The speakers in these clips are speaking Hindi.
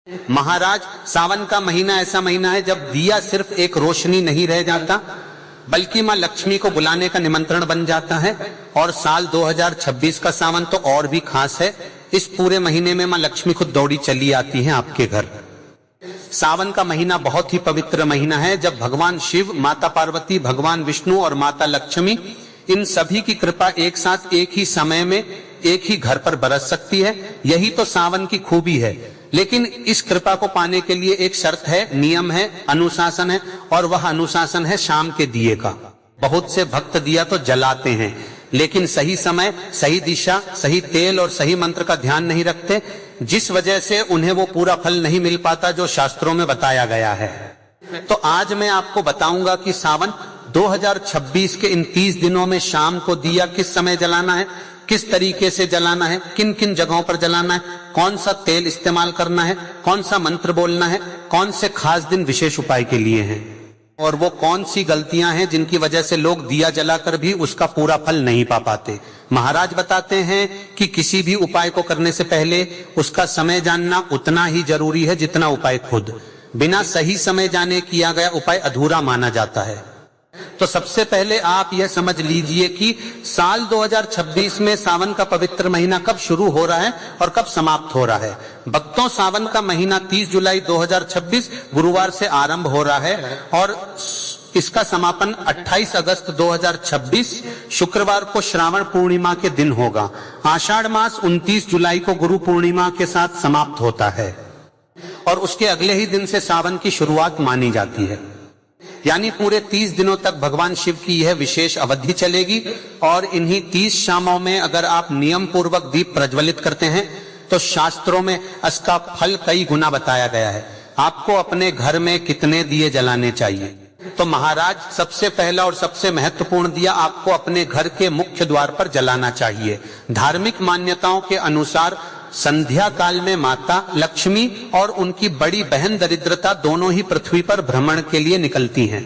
महाराज, सावन का महीना ऐसा महीना है जब दिया सिर्फ एक रोशनी नहीं रह जाता, बल्कि माँ लक्ष्मी को बुलाने का निमंत्रण बन जाता है। और साल 2026 का सावन तो और भी खास है। इस पूरे महीने में माँ लक्ष्मी खुद दौड़ी चली आती हैं आपके घर। सावन का महीना बहुत ही पवित्र महीना है, जब भगवान शिव, माता पार्वती, भगवान विष्णु और माता लक्ष्मी, इन सभी की कृपा एक साथ एक ही समय में एक ही घर पर बरस सकती है। यही तो सावन की खूबी है। लेकिन इस कृपा को पाने के लिए एक शर्त है, नियम है, अनुशासन है, और वह अनुशासन है शाम के दिए का। बहुत से भक्त दिया तो जलाते हैं, लेकिन सही समय, सही दिशा, सही तेल और सही मंत्र का ध्यान नहीं रखते, जिस वजह से उन्हें वो पूरा फल नहीं मिल पाता जो शास्त्रों में बताया गया है। तो आज मैं आपको बताऊंगा कि सावन 2026 के इन 30 दिनों में शाम को दिया किस समय जलाना है, किस तरीके से जलाना है, किन किन जगहों पर जलाना है, कौन सा तेल इस्तेमाल करना है, कौन सा मंत्र बोलना है, कौन से खास दिन विशेष उपाय के लिए हैं, और वो कौन सी गलतियां हैं जिनकी वजह से लोग दिया जलाकर भी उसका पूरा फल नहीं पा पाते। महाराज बताते हैं कि किसी भी उपाय को करने से पहले उसका समय जानना उतना ही जरूरी है जितना उपाय खुद। बिना सही समय जाने किया गया उपाय अधूरा माना जाता है। तो सबसे पहले आप यह समझ लीजिए कि साल 2026 में सावन का पवित्र महीना कब शुरू हो रहा है और कब समाप्त हो रहा है। भक्तों, सावन का महीना 30 जुलाई 2026 गुरुवार से आरंभ हो रहा है और इसका समापन 28 अगस्त 2026 शुक्रवार को श्रावण पूर्णिमा के दिन होगा। आषाढ़ मास 29 जुलाई को गुरु पूर्णिमा के साथ समाप्त होता है और उसके अगले ही दिन से सावन की शुरुआत मानी जाती है। यानी पूरे 30 दिनों तक भगवान शिव की यह विशेष अवधि चलेगी। और इन्हीं 30 शामों में अगर आप नियम पूर्वक दीप प्रज्वलित करते हैं तो शास्त्रों में इसका फल कई गुना बताया गया है। आपको अपने घर में कितने दिए जलाने चाहिए? तो महाराज, सबसे पहला और सबसे महत्वपूर्ण दिया आपको अपने घर के मुख्य द्वार पर जलाना चाहिए। धार्मिक मान्यताओं के अनुसार संध्या काल में माता लक्ष्मी और उनकी बड़ी बहन दरिद्रता दोनों ही पृथ्वी पर भ्रमण के लिए निकलती हैं।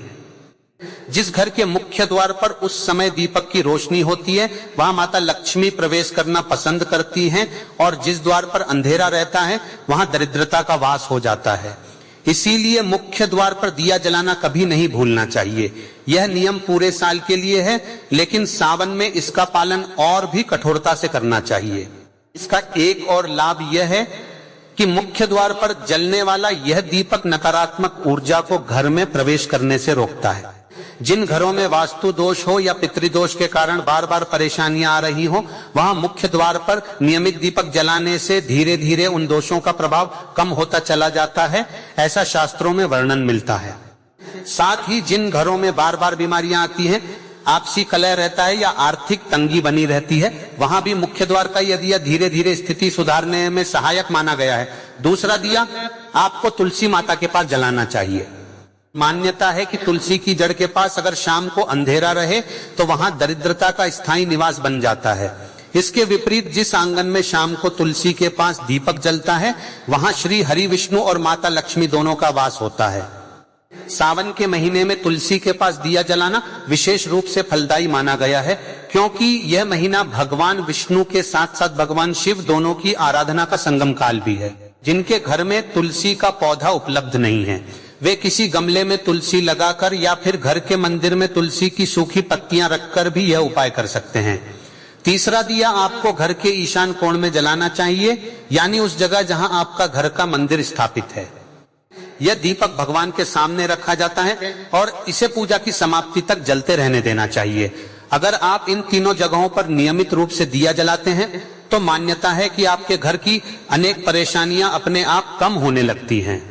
जिस घर के मुख्य द्वार पर उस समय दीपक की रोशनी होती है, वहां माता लक्ष्मी प्रवेश करना पसंद करती हैं, और जिस द्वार पर अंधेरा रहता है वहां दरिद्रता का वास हो जाता है। इसीलिए मुख्य द्वार पर दिया जलाना कभी नहीं भूलना चाहिए। यह नियम पूरे साल के लिए है, लेकिन सावन में इसका पालन और भी कठोरता से करना चाहिए। इसका एक और लाभ यह है कि मुख्य द्वार पर जलने वाला यह दीपक नकारात्मक ऊर्जा को घर में प्रवेश करने से रोकता है। जिन घरों में वास्तु दोष हो या पितृदोष के कारण बार बार परेशानियां आ रही हो, वहां मुख्य द्वार पर नियमित दीपक जलाने से धीरे धीरे उन दोषों का प्रभाव कम होता चला जाता है, ऐसा शास्त्रों में वर्णन मिलता है। साथ ही जिन घरों में बार बार बीमारियां आती हैं, आपसी कलह रहता है या आर्थिक तंगी बनी रहती है, वहां भी मुख्य द्वार का यह दिया धीरे धीरे स्थिति सुधारने में सहायक माना गया है। दूसरा दिया आपको तुलसी माता के पास जलाना चाहिए। मान्यता है कि तुलसी की जड़ के पास अगर शाम को अंधेरा रहे तो वहां दरिद्रता का स्थायी निवास बन जाता है। इसके विपरीत जिस आंगन में शाम को तुलसी के पास दीपक जलता है, वहां श्री हरि विष्णु और माता लक्ष्मी दोनों का वास होता है। सावन के महीने में तुलसी के पास दिया जलाना विशेष रूप से फलदायी माना गया है, क्योंकि यह महीना भगवान विष्णु के साथ साथ भगवान शिव दोनों की आराधना का संगम काल भी है। जिनके घर में तुलसी का पौधा उपलब्ध नहीं है, वे किसी गमले में तुलसी लगाकर या फिर घर के मंदिर में तुलसी की सूखी पत्तियां रखकर भी यह उपाय कर सकते हैं। तीसरा दिया आपको घर के ईशान कोण में जलाना चाहिए, यानी उस जगह जहां आपका घर का मंदिर स्थापित है। यह दीपक भगवान के सामने रखा जाता है और इसे पूजा की समाप्ति तक जलते रहने देना चाहिए। अगर आप इन तीनों जगहों पर नियमित रूप से दिया जलाते हैं तो मान्यता है कि आपके घर की अनेक परेशानियां अपने आप कम होने लगती हैं।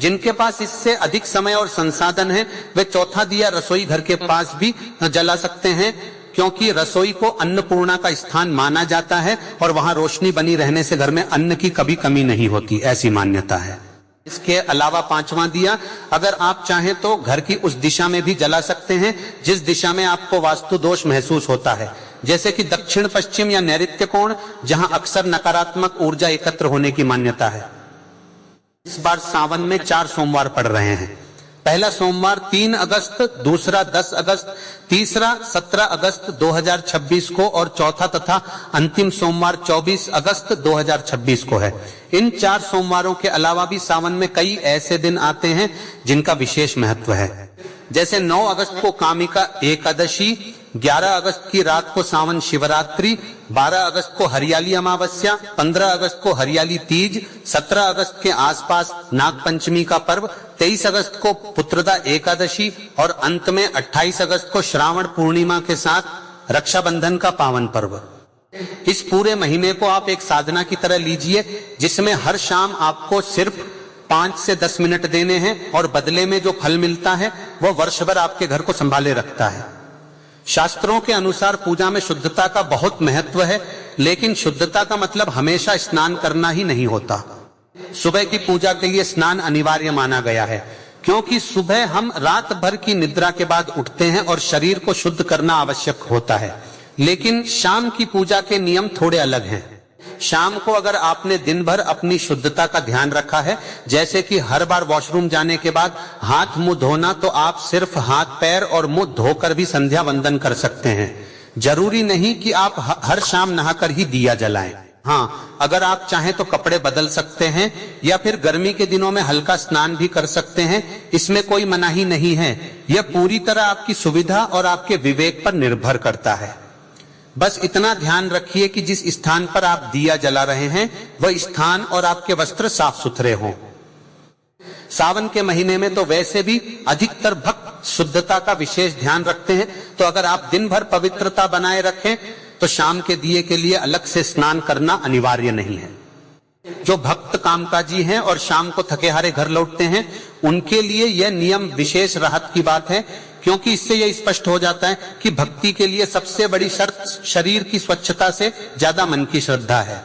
जिनके पास इससे अधिक समय और संसाधन है, वे चौथा दिया रसोई घर के पास भी जला सकते हैं, क्योंकि रसोई को अन्नपूर्णा का स्थान माना जाता है और वहां रोशनी बनी रहने से घर में अन्न की कभी कमी नहीं होती, ऐसी मान्यता है। इसके अलावा पांचवा दिया अगर आप चाहें तो घर की उस दिशा में भी जला सकते हैं जिस दिशा में आपको वास्तु दोष महसूस होता है, जैसे कि दक्षिण पश्चिम या नैऋत्य कोण, जहां अक्सर नकारात्मक ऊर्जा एकत्र होने की मान्यता है। इस बार सावन में 4 सोमवार पड़ रहे हैं। पहला सोमवार 3 अगस्त, दूसरा 10 अगस्त, तीसरा 17 अगस्त 2026 को और चौथा तथा अंतिम सोमवार 24 अगस्त 2026 को है। इन 4 सोमवारों के अलावा भी सावन में कई ऐसे दिन आते हैं जिनका विशेष महत्व है। जैसे 9 अगस्त को कामिका एकादशी, 11 अगस्त की रात को सावन शिवरात्रि, 12 अगस्त को हरियाली अमावस्या, 15 अगस्त को हरियाली तीज, 17 अगस्त के आसपास नागपंचमी का पर्व, 23 अगस्त को पुत्रदा एकादशी और अंत में 28 अगस्त को श्रावण पूर्णिमा के साथ रक्षाबंधन का पावन पर्व। इस पूरे महीने को आप एक साधना की तरह लीजिए, जिसमें हर शाम आपको सिर्फ 5 से 10 मिनट देने हैं और बदले में जो फल मिलता है वह वर्ष भर आपके घर को संभाले रखता है। शास्त्रों के अनुसार पूजा में शुद्धता का बहुत महत्व है, लेकिन शुद्धता का मतलब हमेशा स्नान करना ही नहीं होता। सुबह की पूजा के लिए स्नान अनिवार्य माना गया है, क्योंकि सुबह हम रात भर की निद्रा के बाद उठते हैं और शरीर को शुद्ध करना आवश्यक होता है। लेकिन शाम की पूजा के नियम थोड़े अलग हैं। शाम को अगर आपने दिन भर अपनी शुद्धता का ध्यान रखा है, जैसे कि हर बार वॉशरूम जाने के बाद हाथ मुंह धोना, तो आप सिर्फ हाथ पैर और मुंह धोकर भी संध्या वंदन कर सकते हैं। जरूरी नहीं कि आप हर शाम नहाकर ही दिया जलाएं। हाँ, अगर आप चाहें तो कपड़े बदल सकते हैं या फिर गर्मी के दिनों में हल्का स्नान भी कर सकते हैं, इसमें कोई मनाही नहीं है। यह पूरी तरह आपकी सुविधा और आपके विवेक पर निर्भर करता है। बस इतना ध्यान रखिए कि जिस स्थान पर आप दिया जला रहे हैं वह स्थान और आपके वस्त्र साफ सुथरे हों। सावन के महीने में तो वैसे भी अधिकतर भक्त शुद्धता का विशेष ध्यान रखते हैं, तो अगर आप दिन भर पवित्रता बनाए रखें तो शाम के दिए के लिए अलग से स्नान करना अनिवार्य नहीं है। जो भक्त कामकाजी हैं और शाम को थके हारे घर लौटते हैं, उनके लिए यह नियम विशेष राहत की बात है, क्योंकि इससे यह स्पष्ट हो जाता है कि भक्ति के लिए सबसे बड़ी शर्त शरीर की स्वच्छता से ज्यादा मन की श्रद्धा है।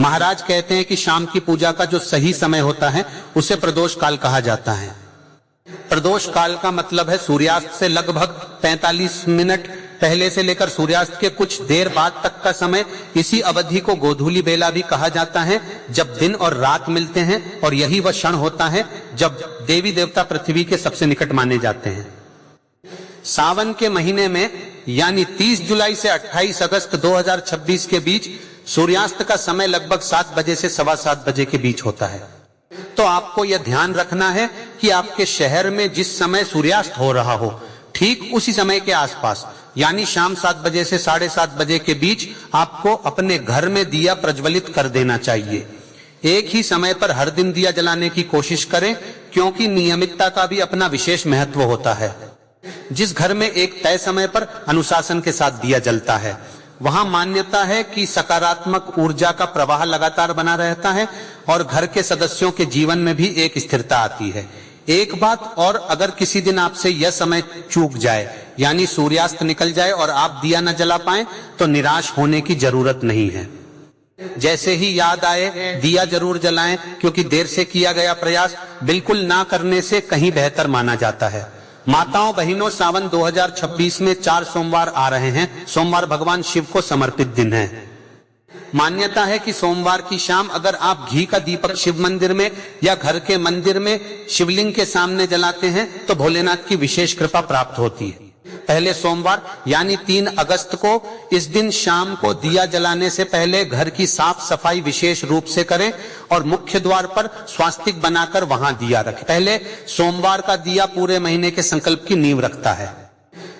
महाराज कहते हैं कि शाम की पूजा का जो सही समय होता है उसे प्रदोष काल कहा जाता है। प्रदोष काल का मतलब है सूर्यास्त से लगभग 45 मिनट पहले से लेकर सूर्यास्त के कुछ देर बाद तक का समय। इसी अवधि को गोधूली बेला भी कहा जाता है, जब दिन और रात मिलते हैं, और यही वह क्षण होता है जब देवी देवता पृथ्वी के सबसे निकट माने जाते हैं। सावन के महीने में यानी 30 जुलाई से 28 अगस्त 2026 के बीच सूर्यास्त का समय लगभग 7 बजे से 7:15 बजे के बीच होता है। तो आपको यह ध्यान रखना है कि आपके शहर में जिस समय सूर्यास्त हो रहा हो, ठीक उसी समय के आसपास यानी शाम 7 बजे से 7:30 बजे के बीच आपको अपने घर में दिया प्रज्वलित कर देना चाहिए। एक ही समय पर हर दिन दिया जलाने की कोशिश करें, क्योंकि नियमितता का भी अपना विशेष महत्व होता है। जिस घर में एक तय समय पर अनुशासन के साथ दिया जलता है, वहां मान्यता है कि सकारात्मक ऊर्जा का प्रवाह लगातार बना रहता है और घर के सदस्यों के जीवन में भी एक स्थिरता आती है। एक बात और, अगर किसी दिन आपसे यह समय चूक जाए यानी सूर्यास्त निकल जाए और आप दिया न जला पाएं, तो निराश होने की जरूरत नहीं है। जैसे ही याद आए दिया जरूर जलाएं, क्योंकि देर से किया गया प्रयास बिल्कुल ना करने से कहीं बेहतर माना जाता है। माताओं बहनों, सावन 2026 में 4 सोमवार आ रहे हैं। सोमवार भगवान शिव को समर्पित दिन है। मान्यता है कि सोमवार की शाम अगर आप घी का दीपक शिव मंदिर में या घर के मंदिर में शिवलिंग के सामने जलाते हैं तो भोलेनाथ की विशेष कृपा प्राप्त होती है। पहले सोमवार यानी 3 अगस्त को इस दिन शाम को दिया जलाने से पहले घर की साफ सफाई विशेष रूप से करें और मुख्य द्वार पर स्वास्तिक बनाकर वहां दिया रखें। पहले सोमवार का दिया पूरे महीने के संकल्प की नींव रखता है।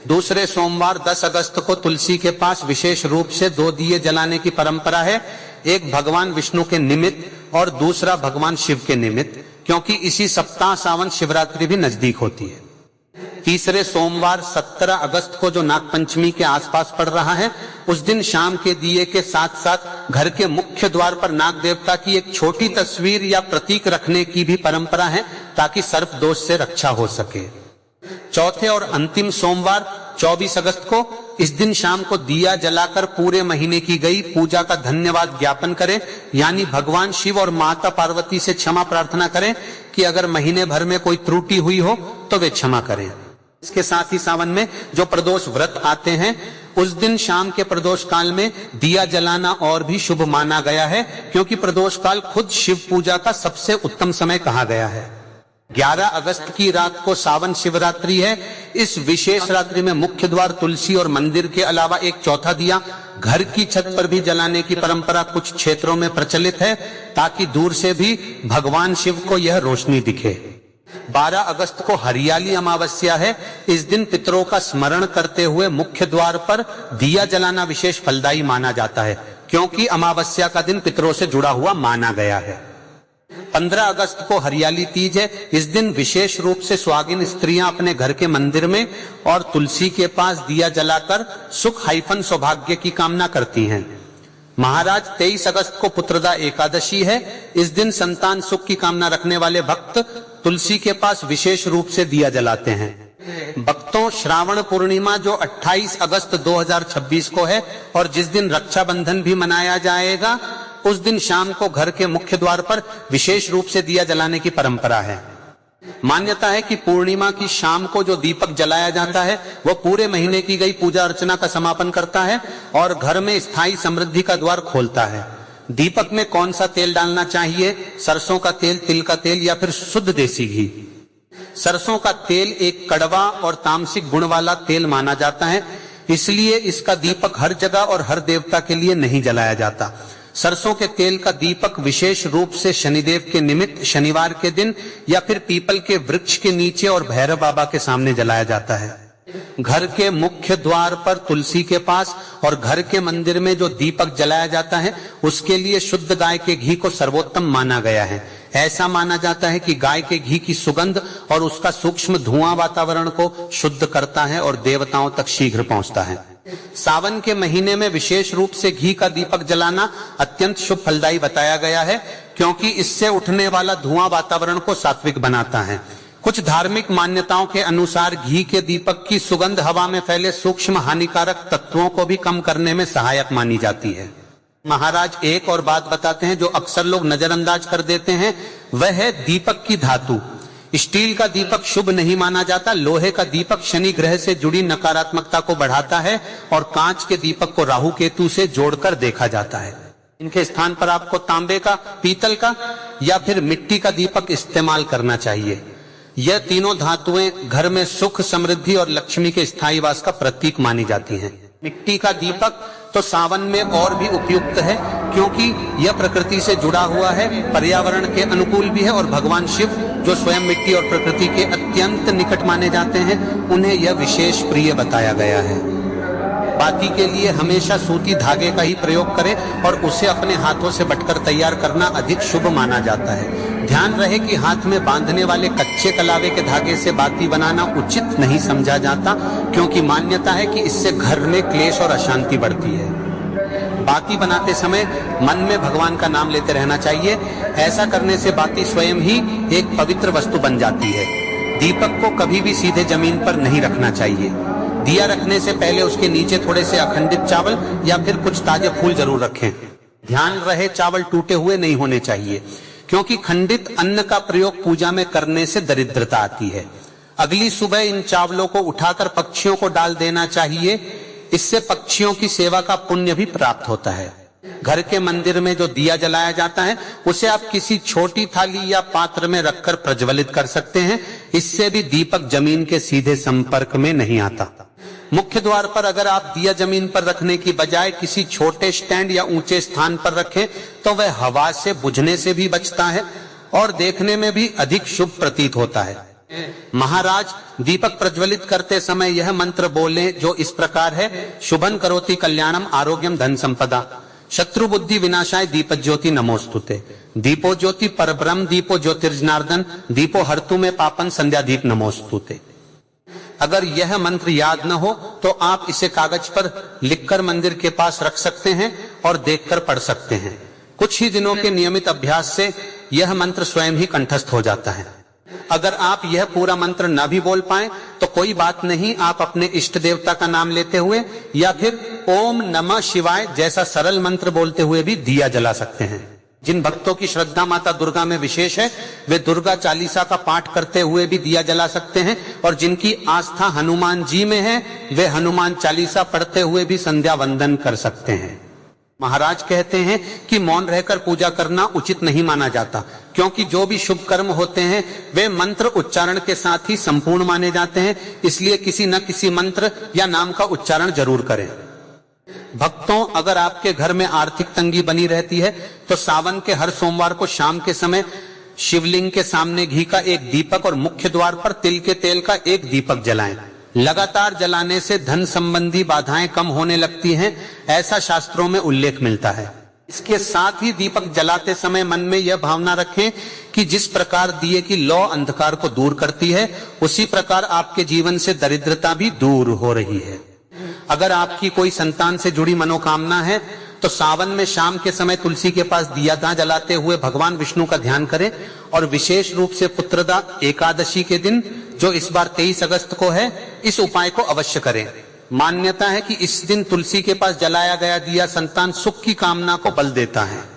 दूसरे सोमवार 10 अगस्त को तुलसी के पास विशेष रूप से 2 दिए जलाने की परंपरा है, एक भगवान विष्णु के निमित्त और दूसरा भगवान शिव के निमित्त, क्योंकि इसी सप्ताह सावन शिवरात्रि भी नजदीक होती है। तीसरे सोमवार 17 अगस्त को जो नागपंचमी के आसपास पड़ रहा है, उस दिन शाम के दिए के साथ साथ घर के मुख्य द्वार पर नाग देवता की एक छोटी तस्वीर या प्रतीक रखने की भी परंपरा है, ताकि सर्प दोष से रक्षा हो सके। चौथे और अंतिम सोमवार 24 अगस्त को इस दिन शाम को दिया जलाकर पूरे महीने की गई पूजा का धन्यवाद ज्ञापन करें, यानी भगवान शिव और माता पार्वती से क्षमा प्रार्थना करें कि अगर महीने भर में कोई त्रुटि हुई हो तो वे क्षमा करें। इसके साथ ही सावन में जो प्रदोष व्रत आते हैं, उस दिन शाम के प्रदोष काल में दिया जलाना और भी शुभ माना गया है, क्योंकि प्रदोष काल खुद शिव पूजा का सबसे उत्तम समय कहा गया है। 11 अगस्त की रात को सावन शिवरात्रि है। इस विशेष रात्रि में मुख्य द्वार, तुलसी और मंदिर के अलावा एक चौथा दिया घर की छत पर भी जलाने की परंपरा कुछ क्षेत्रों में प्रचलित है, ताकि दूर से भी भगवान शिव को यह रोशनी दिखे। 12 अगस्त को हरियाली अमावस्या है। इस दिन पितरों का स्मरण करते हुए मुख्य द्वार पर दिया जलाना विशेष फलदायी माना जाता है, क्योंकि अमावस्या का दिन पितरों से जुड़ा हुआ माना गया है। 15 अगस्त को हरियाली तीज है। इस दिन विशेष रूप से सुहागिन स्त्रियां अपने घर के मंदिर में और तुलसी के पास दिया जलाकर सुख हाइफन सौभाग्य की कामना करती हैं। महाराज 23 अगस्त को पुत्रदा एकादशी है। इस दिन संतान सुख की कामना रखने वाले भक्त तुलसी के पास विशेष रूप से दिया जलाते हैं। भक्तों, श्रावण पूर्णिमा जो 28 अगस्त 2026 को है और जिस दिन रक्षाबंधन भी मनाया जाएगा, उस दिन शाम को घर के मुख्य द्वार पर विशेष रूप से दिया जलाने की परंपरा है। मान्यता है कि पूर्णिमा की शाम को जो दीपक जलाया जाता है वह पूरे महीने की गई पूजा अर्चना का समापन करता है और घर में स्थायी समृद्धि का द्वार खोलता है। दीपक में कौन सा तेल डालना चाहिए? सरसों का तेल, तिल का तेल या फिर शुद्ध देसी घी? सरसों का तेल एक कड़वा और तामसिक गुण वाला तेल माना जाता है, इसलिए इसका दीपक हर जगह और हर देवता के लिए नहीं जलाया जाता। सरसों के तेल का दीपक विशेष रूप से शनिदेव के निमित्त शनिवार के दिन या फिर पीपल के वृक्ष के नीचे और भैरव बाबा के सामने जलाया जाता है। घर के मुख्य द्वार पर तुलसी के पास और घर के मंदिर में जो दीपक जलाया जाता है उसके लिए शुद्ध गाय के घी को सर्वोत्तम माना गया है। ऐसा माना जाता है कि गाय के घी की सुगंध और उसका सूक्ष्म धुआं वातावरण को शुद्ध करता है और देवताओं तक शीघ्र पहुंचता है। सावन के महीने में विशेष रूप से घी का दीपक जलाना अत्यंत शुभ फलदायी बताया गया है, क्योंकि इससे उठने वाला धुआं वातावरण को सात्विक बनाता है। कुछ धार्मिक मान्यताओं के अनुसार घी के दीपक की सुगंध हवा में फैले सूक्ष्म हानिकारक तत्वों को भी कम करने में सहायक मानी जाती है। महाराज एक और बात बताते हैं जो अक्सर लोग नजरअंदाज कर देते हैं, वह है दीपक की धातु। स्टील का दीपक शुभ नहीं माना जाता। लोहे का दीपक शनि ग्रह से जुड़ी नकारात्मकता को बढ़ाता है और कांच के दीपक को राहु केतु से जोड़कर देखा जाता है। इनके स्थान पर आपको तांबे का, पीतल का या फिर मिट्टी का दीपक इस्तेमाल करना चाहिए। यह तीनों धातुएं घर में सुख, समृद्धि और लक्ष्मी के स्थायी वास का प्रतीक मानी जाती हैं। मिट्टी का दीपक तो सावन में और भी उपयुक्त है, क्योंकि यह प्रकृति से जुड़ा हुआ है, पर्यावरण के अनुकूल भी है और भगवान शिव जो स्वयं मिट्टी और प्रकृति के अत्यंत निकट माने जाते हैं, उन्हें यह विशेष प्रिय बताया गया है। बाती के लिए हमेशा सूती धागे का ही प्रयोग करें और उसे अपने हाथों से बटकर तैयार करना अधिक शुभ माना जाता है। ध्यान रहे कि हाथ में बांधने वाले कच्चे कलावे के धागे से बाती बनाना उचित नहीं समझा जाता, क्योंकि मान्यता है कि इससे घर में क्लेश और अशांति बढ़ती है। बाती बनाते समय मन में भगवान का नाम लेते रहना चाहिए। ऐसा करने से बाती स्वयं ही एक पवित्र वस्तु बन जाती है। दीपक को कभी भी सीधे जमीन पर नहीं रखना चाहिए। दिया रखने से पहले उसके नीचे थोड़े से अखंडित चावल या फिर कुछ ताजे फूल जरूर रखें। ध्यान रहे चावल टूटे हुए नहीं होने चाहिए, क्योंकि खंडित अन्न का प्रयोग पूजा में करने से दरिद्रता आती है। अगली सुबह इन चावलों को उठाकर पक्षियों को डाल देना चाहिए। इससे पक्षियों की सेवा का पुण्य भी प्राप्त होता है। घर के मंदिर में जो दिया जलाया जाता है उसे आप किसी छोटी थाली या पात्र में रखकर प्रज्वलित कर सकते हैं। इससे भी दीपक जमीन के सीधे संपर्क में नहीं आता। मुख्य द्वार पर अगर आप दिया जमीन पर रखने की बजाय किसी छोटे स्टैंड या ऊंचे स्थान पर रखें तो वह हवा से बुझने से भी बचता है और देखने में भी अधिक शुभ प्रतीत होता है। महाराज दीपक प्रज्वलित करते समय यह मंत्र बोलें जो इस प्रकार है: शुभं करोति कल्याणम आरोग्यम धन संपदा, शत्रु बुद्धि विनाशाय दीप ज्योति नमोस्तुते, दीपो ज्योति परब्रह्म दीपो ज्योतिर्जनार्दन, दीपो हर्तु में पापन संध्या दीप नमोस्तुते। अगर यह मंत्र याद न हो तो आप इसे कागज पर लिखकर मंदिर के पास रख सकते हैं और देखकर पढ़ सकते हैं। कुछ ही दिनों के नियमित अभ्यास से यह मंत्र स्वयं ही कंठस्थ हो जाता है। अगर आप यह पूरा मंत्र न भी बोल पाए तो कोई बात नहीं, आप अपने इष्ट देवता का नाम लेते हुए या फिर ओम नमः शिवाय जैसा सरल मंत्र बोलते हुए भी दिया जला सकते हैं। जिन भक्तों की श्रद्धा माता दुर्गा में विशेष है वे दुर्गा चालीसा का पाठ करते हुए भी दिया जला सकते हैं, और जिनकी आस्था हनुमान जी में है वे हनुमान चालीसा पढ़ते हुए भी संध्या वंदन कर सकते हैं। महाराज कहते हैं कि मौन रहकर पूजा करना उचित नहीं माना जाता, क्योंकि जो भी शुभ कर्म होते हैं वे मंत्र उच्चारण के साथ ही संपूर्ण माने जाते हैं, इसलिए किसी न किसी मंत्र या नाम का उच्चारण जरूर करें। भक्तों, अगर आपके घर में आर्थिक तंगी बनी रहती है तो सावन के हर सोमवार को शाम के समय शिवलिंग के सामने घी का एक दीपक और मुख्य द्वार पर तिल के तेल का एक दीपक जलाएं। लगातार जलाने से धन संबंधी बाधाएं कम होने लगती हैं, ऐसा शास्त्रों में उल्लेख मिलता है। इसके साथ ही दीपक जलाते समय मन में यह भावना रखें कि जिस प्रकार दिए की लौ अंधकार को दूर करती है, उसी प्रकार आपके जीवन से दरिद्रता भी दूर हो रही है। अगर आपकी कोई संतान से जुड़ी मनोकामना है तो सावन में शाम के समय तुलसी के पास दिया जलाते हुए भगवान विष्णु का ध्यान करें और विशेष रूप से पुत्रदा एकादशी के दिन, जो इस बार 23 अगस्त को है, इस उपाय को अवश्य करें। मान्यता है कि इस दिन तुलसी के पास जलाया गया दिया संतान सुख की कामना को बल देता है।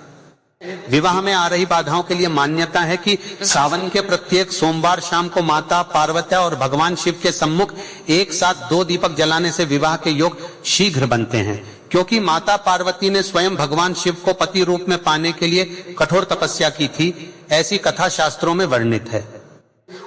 विवाह में आ रही बाधाओं के लिए मान्यता है कि सावन के प्रत्येक सोमवार शाम को माता पार्वती और भगवान शिव के सम्मुख एक साथ 2 दीपक जलाने से विवाह के योग शीघ्र बनते हैं, क्योंकि माता पार्वती ने स्वयं भगवान शिव को पति रूप में पाने के लिए कठोर तपस्या की थी, ऐसी कथा शास्त्रों में वर्णित है।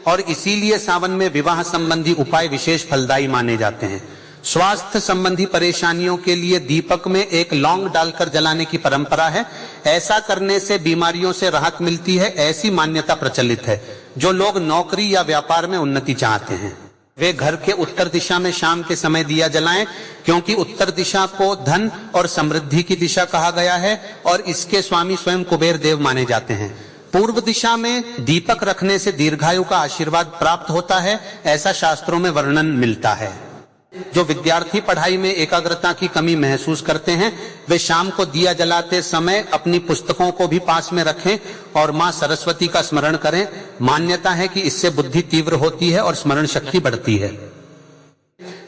और इसीलिए सावन में विवाह संबंधी उपाय विशेष फलदायी माने जाते हैं। स्वास्थ्य संबंधी परेशानियों के लिए दीपक में एक लौंग डालकर जलाने की परंपरा है। ऐसा करने से बीमारियों से राहत मिलती है, ऐसी मान्यता प्रचलित है। जो लोग नौकरी या व्यापार में उन्नति चाहते हैं वे घर के उत्तर दिशा में शाम के समय दिया जलाएं, क्योंकि उत्तर दिशा को धन और समृद्धि की दिशा कहा गया है और इसके स्वामी स्वयं कुबेर देव माने जाते हैं। पूर्व दिशा में दीपक रखने से दीर्घायु का आशीर्वाद प्राप्त होता है, ऐसा शास्त्रों में वर्णन मिलता है। जो विद्यार्थी पढ़ाई में एकाग्रता की कमी महसूस करते हैं वे शाम को दिया जलाते समय अपनी पुस्तकों को भी पास में रखें और मां सरस्वती का स्मरण करें। मान्यता है कि इससे बुद्धि तीव्र होती है और स्मरण शक्ति बढ़ती है।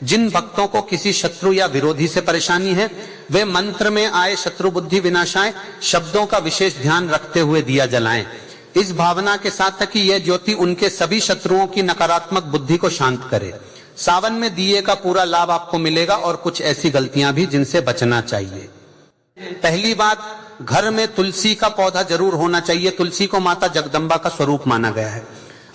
जिन भक्तों को किसी शत्रु या विरोधी से परेशानी है वे मंत्र में आए शत्रु बुद्धि विनाशाय शब्दों का विशेष ध्यान रखते हुए दिया जलाएं, इस भावना के साथ कि यह ज्योति उनके सभी शत्रुओं की नकारात्मक बुद्धि को शांत करे। सावन में दिए का पूरा लाभ आपको मिलेगा और कुछ ऐसी गलतियां भी जिनसे बचना चाहिए। पहली बात, घर में तुलसी का पौधा जरूर होना चाहिए। तुलसी को माता जगदम्बा का स्वरूप माना गया है।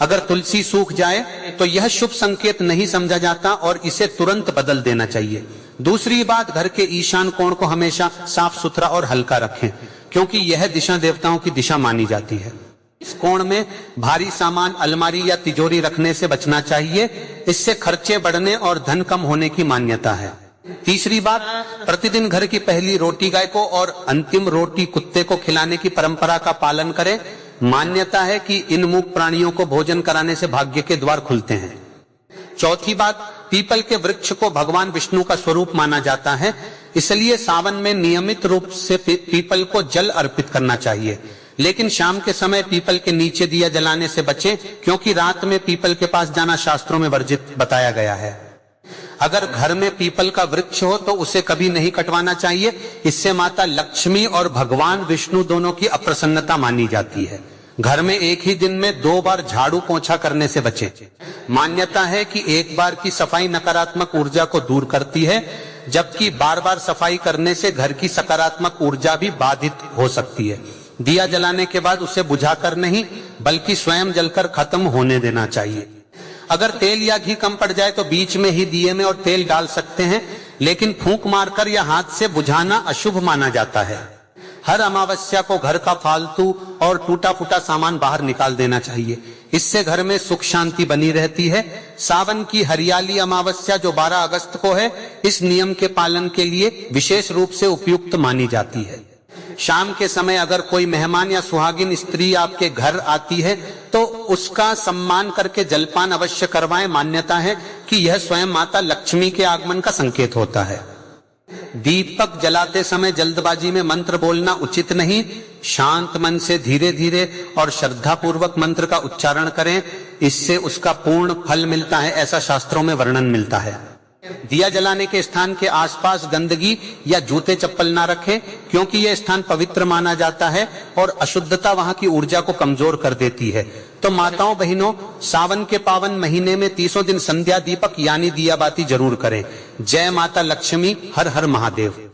अगर तुलसी सूख जाए तो यह शुभ संकेत नहीं समझा जाता और इसे तुरंत बदल देना चाहिए। दूसरी बात, घर के ईशान कोण को हमेशा साफ सुथरा और हल्का रखें, क्योंकि यह दिशा देवताओं की दिशा मानी जाती है। इस कोण में भारी सामान अलमारी या तिजोरी रखने से बचना चाहिए, इससे खर्चे बढ़ने और धन कम होने की मान्यता है। तीसरी बात, प्रतिदिन घर की पहली रोटी गाय को और अंतिम रोटी कुत्ते को खिलाने की परंपरा का पालन करें। मान्यता है कि इन मूक प्राणियों को भोजन कराने से भाग्य के द्वार खुलते हैं। चौथी बात, पीपल के वृक्ष को भगवान विष्णु का स्वरूप माना जाता है, इसलिए सावन में नियमित रूप से पीपल को जल अर्पित करना चाहिए। लेकिन शाम के समय पीपल के नीचे दिया जलाने से बचें, क्योंकि रात में पीपल के पास जाना शास्त्रों में वर्जित बताया गया है। अगर घर में पीपल का वृक्ष हो तो उसे कभी नहीं कटवाना चाहिए, इससे माता लक्ष्मी और भगवान विष्णु दोनों की अप्रसन्नता मानी जाती है। घर में एक ही दिन में 2 बार झाड़ू पोंछा करने से बचें। मान्यता है कि एक बार की सफाई नकारात्मक ऊर्जा को दूर करती है, जबकि बार बार सफाई करने से घर की सकारात्मक ऊर्जा भी बाधित हो सकती है। दिया जलाने के बाद उसे बुझाकर नहीं बल्कि स्वयं जलकर खत्म होने देना चाहिए। अगर तेल या घी कम पड़ जाए तो बीच में ही दिए में और तेल डाल सकते हैं, लेकिन फूंक मारकर या हाथ से बुझाना अशुभ माना जाता है। हर अमावस्या को घर का फालतू और टूटा फूटा सामान बाहर निकाल देना चाहिए, इससे घर में सुख शांति बनी रहती है। सावन की हरियाली अमावस्या जो 12 अगस्त को है, इस नियम के पालन के लिए विशेष रूप से उपयुक्त मानी जाती है। शाम के समय अगर कोई मेहमान या सुहागिन स्त्री आपके घर आती है तो उसका सम्मान करके जलपान अवश्य करवाएं। मान्यता है कि यह स्वयं माता लक्ष्मी के आगमन का संकेत होता है। दीपक जलाते समय जल्दबाजी में मंत्र बोलना उचित नहीं। शांत मन से धीरे धीरे और श्रद्धा पूर्वक मंत्र का उच्चारण करें, इससे उसका पूर्ण फल मिलता है, ऐसा शास्त्रों में वर्णन मिलता है। दिया जलाने के स्थान के आसपास गंदगी या जूते चप्पल ना रखें, क्योंकि यह स्थान पवित्र माना जाता है और अशुद्धता वहां की ऊर्जा को कमजोर कर देती है। तो माताओं बहनों, सावन के पावन महीने में 30 दिन संध्या दीपक यानी दिया बाती जरूर करें। जय माता लक्ष्मी, हर हर महादेव।